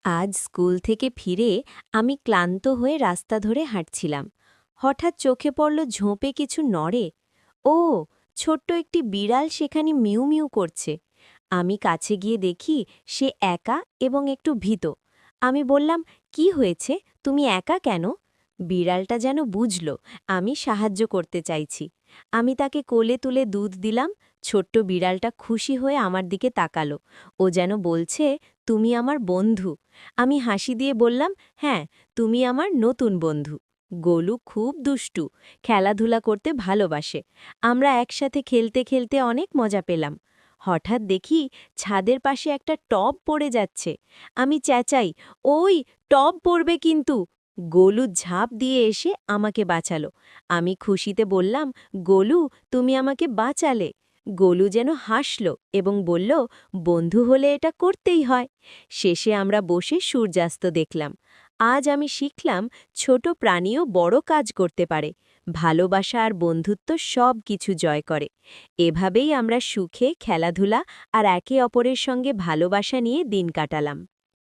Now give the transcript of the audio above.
আজ স্কুল থেকে ফিরে আমি ক্লান্ত হয়ে রাস্তা ধরে হাঁটছিলাম। হঠাৎ চোখে পড়ল ঝোপে কিছু নড়ে। ও, ছোট্ট একটি বিড়াল সেখানে মিউ মিউ করছে। আমি কাছে গিয়ে দেখি সে একা এবং একটু ভীত। আমি বললাম, কি হয়েছে, তুমি একা কেন? বিড়ালটা যেন বুঝল আমি সাহায্য করতে চাইছি। আমি তাকে কোলে তুলে দুধ দিলাম। ছোট্ট বিড়ালটা খুশি হয়ে আমার দিকে তাকালো। ও যেন বলছে, তুমি আমার বন্ধু। আমি হাসি দিয়ে বললাম, হ্যাঁ, তুমি আমার নতুন বন্ধু। গোলু খুব দুষ্টু, খেলাধুলা করতে ভালোবাসে। আমরা একসাথে খেলতে খেলতে অনেক মজা পেলাম। হঠাৎ দেখি ছাদের পাশে একটা টব পড়ে যাচ্ছে। আমি চেঁচাই, ওই, টব পড়বে কিন্তু। গোলু ঝাঁপ দিয়ে এসে আমাকে বাঁচালো। আমি খুশিতে বললাম, গোলু, তুমি আমাকে বাঁচালে। গোলু যেন হাসল এবং বলল, বন্ধু হলে এটা করতেই হয়। শেষে আমরা বসে সূর্যাস্ত দেখলাম। আজ আমি শিখলাম, ছোট প্রাণীও বড় কাজ করতে পারে। ভালোবাসা আর বন্ধুত্ব সব কিছু জয় করে। এভাবেই আমরা সুখে, খেলাধুলা আর একে অপরের সঙ্গে ভালোবাসা নিয়ে দিন কাটালাম।